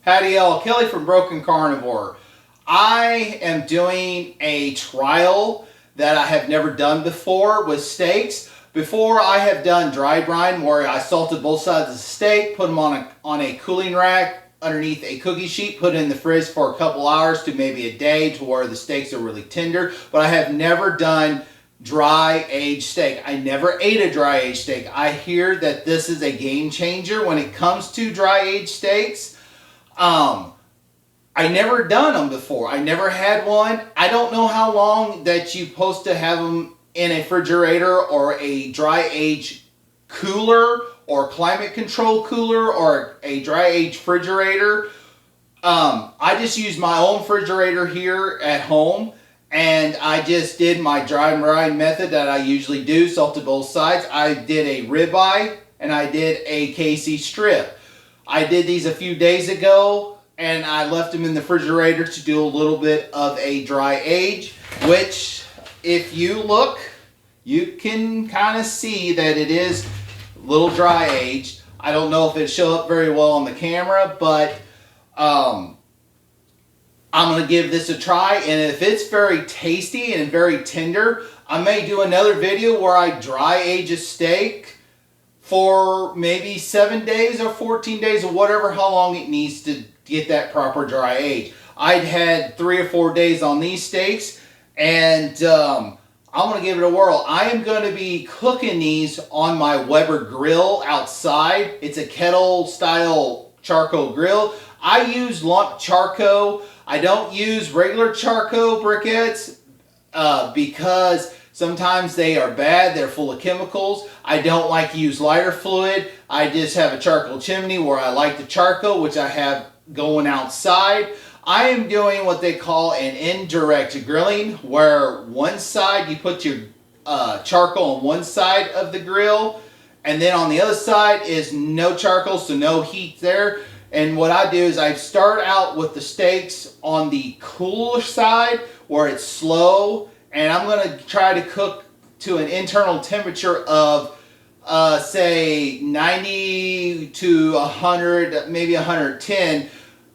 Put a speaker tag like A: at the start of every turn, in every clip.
A: Howdy y'all, Kelly from Broken Carnivore. I am doing a trial that I have never done before with steaks. Before I have done dry brine where I salted both sides of the steak, put them on a cooling rack underneath a cookie sheet, put it in the fridge for a couple hours to maybe a day to where the steaks are really tender. But I have never done dry aged steak. I never ate a dry aged steak. I hear that this is a game changer when it comes to dry aged steaks. I never done them before. I never had one. I don't know how long that you're supposed to have them in a refrigerator or a dry age cooler or climate control cooler or a dry age refrigerator. I just use my own refrigerator here at home, and I just did my dry brine method that I usually do, salted both sides. I did a ribeye and I did a KC strip. I did these a few days ago, and I left them in the refrigerator to do a little bit of a dry age, which if you look, you can kind of see that it is a little dry aged. I don't know if it show up very well on the camera, but I'm going to give this a try, and if it's very tasty and very tender, I may do another video where I dry age a steak for maybe 7 days or 14 days or whatever, how long it needs to get that proper dry age. I'd had 3 or 4 days on these steaks, and I'm going to give it a whirl. I am going to be cooking these on my Weber grill outside. It's a kettle style charcoal grill. I use lump charcoal. I don't use regular charcoal briquettes because sometimes they are bad. They're full of chemicals. I don't like to use lighter fluid. I just have a charcoal chimney where I like the charcoal, which I have going outside. I am doing what they call an indirect grilling, where one side you put your charcoal on one side of the grill, and then on the other side is no charcoal, so no heat there. And what I do is I start out with the steaks on the cooler side where it's slow, and I'm going to try to cook to an internal temperature of say 90 to 100, maybe 110,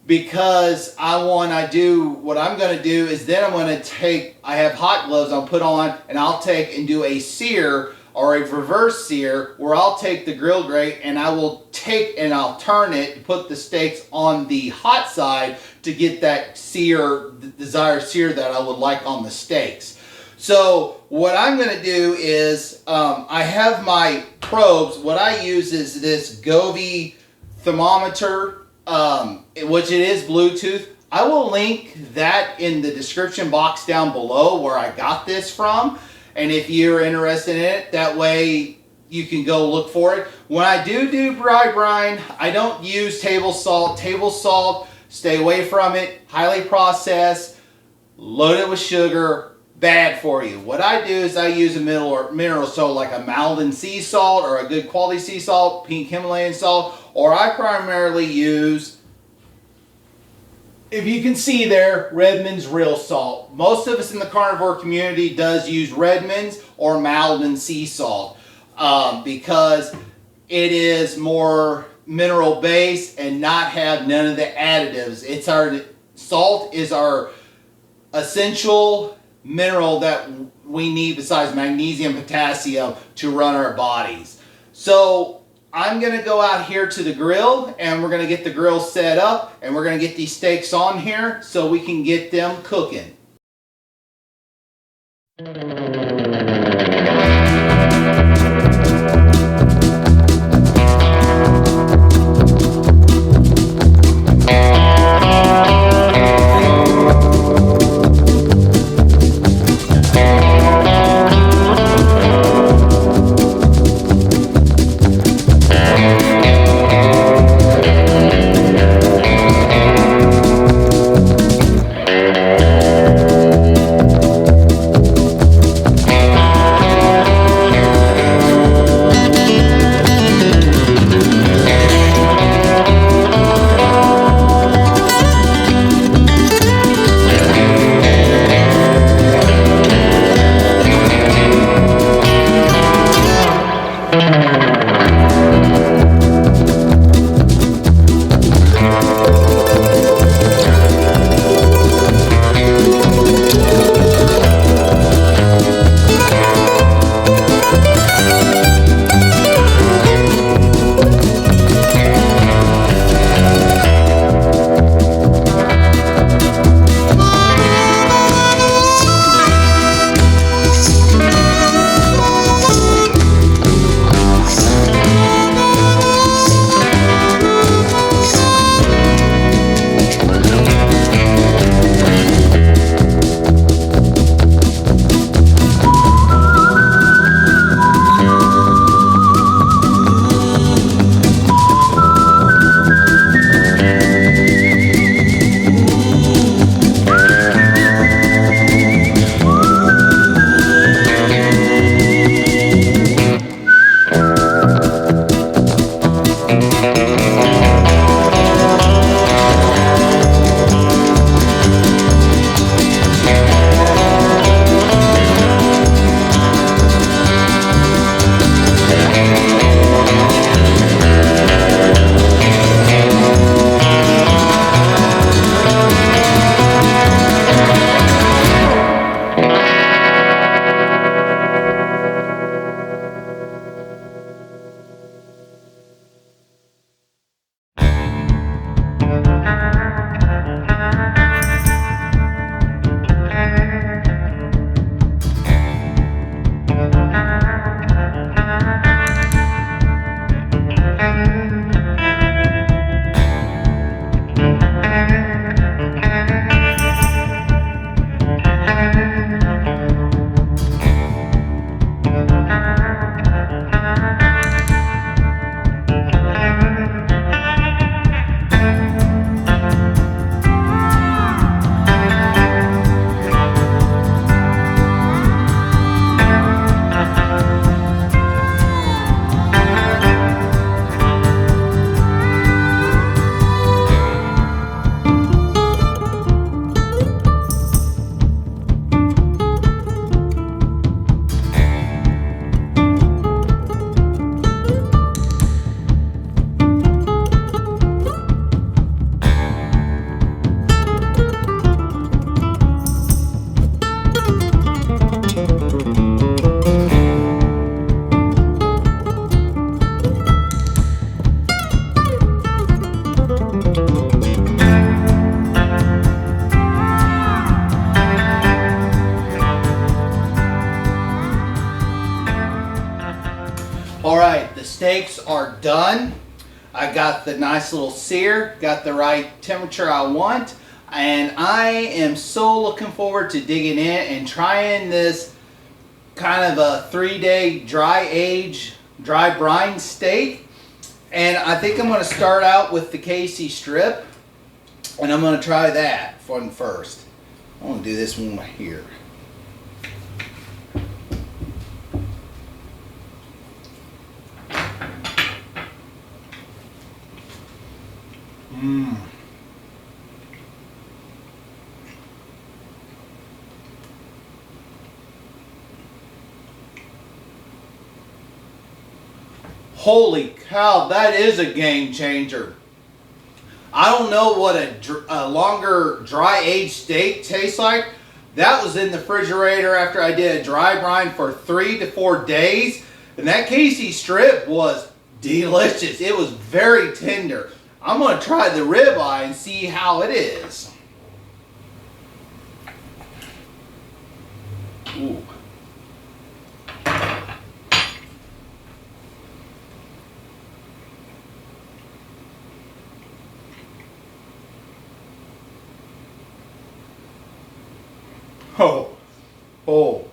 A: because what I'm going to do is then I'm going to take, I have hot gloves I'll put on, and I'll take and do a sear or a reverse sear where I'll take the grill grate and I will take and I'll turn it and put the steaks on the hot side to get that sear, the desired sear that I would like on the steaks. So what I'm going to do is I have my probes. What I use is this Govee thermometer, which it is Bluetooth. I will link that in the description box down below where I got this from. And if you're interested in it, that way you can go look for it. When I do dry brine, I don't use table salt. Table salt, stay away from it. Highly processed, loaded with sugar, bad for you. What I do is I use a mineral salt like a Malden sea salt or a good quality sea salt, pink Himalayan salt, or I primarily use, if you can see there, Redmond's real salt. Most of us in the carnivore community does use Redmond's or Malden sea salt because it is more mineral based and not have none of the additives. It's our salt is our essential mineral that we need besides magnesium, potassium to run our bodies. So I'm going to go out here to the grill, and we're going to get the grill set up, and we're going to get these steaks on here so we can get them cooking. All right, the steaks are done. I got the nice little sear, got the right temperature I want, and I am so looking forward to digging in and trying this kind of a 3-day dry brine steak. And I think I'm going to start out with the KC strip, and I'm going to try that one first. I'm going to do this one right here. Holy cow, that is a game changer. I don't know what a longer dry aged steak tastes like. That was in the refrigerator after I did a dry brine for 3 to 4 days. And that KC strip was delicious. It was very tender. I'm going to try the ribeye and see how it is. Ooh. Oh,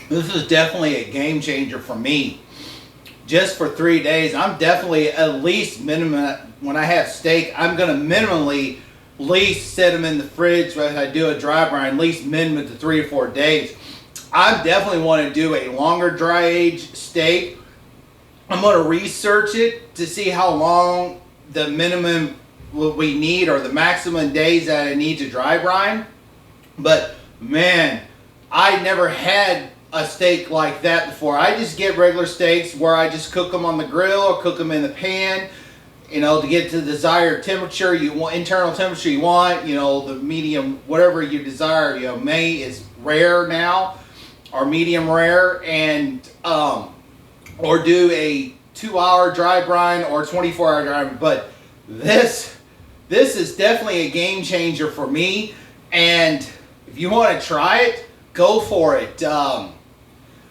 A: this is definitely a game changer for me. Just for 3 days, I'm definitely at least minimum, when I have steak, I'm going to minimally at least set them in the fridge when I do a dry brine, at least minimum to 3 or 4 days. I definitely want to do a longer dry aged steak. I'm going to research it to see how long the minimum we need or the maximum days that I need to dry brine. But man, I never had a steak like that before. I just get regular steaks where I just cook them on the grill or cook them in the pan, you know, to get to the desired temperature you want, internal temperature you want, you know, the medium, whatever you desire. You know, May is rare now, or medium rare, and or do a 2-hour dry brine or 24-hour dry brine. But this is definitely a game changer for me, and if you want to try it, go for it.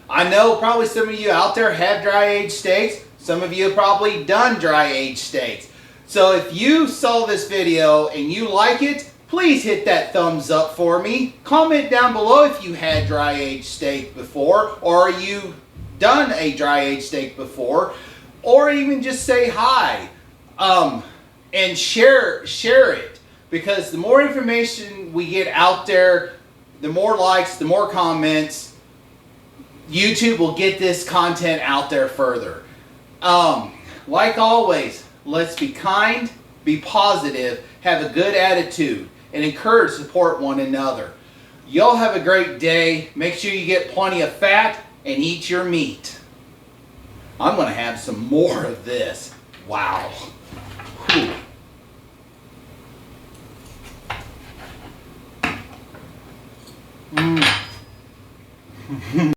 A: I know probably some of you out there have dry aged steaks. Some of you have probably done dry aged steaks. So if you saw this video and you like it, please hit that thumbs up for me. Comment down below if you had dry aged steak before, or you done a dry aged steak before, or even just say hi, and share it, because the more information we get out there, the more likes, the more comments, YouTube will get this content out there further. Like always, let's be kind, be positive, have a good attitude, and encourage, support one another. Y'all have a great day. Make sure you get plenty of fat and eat your meat. I'm going to have some more of this. Wow. Whew.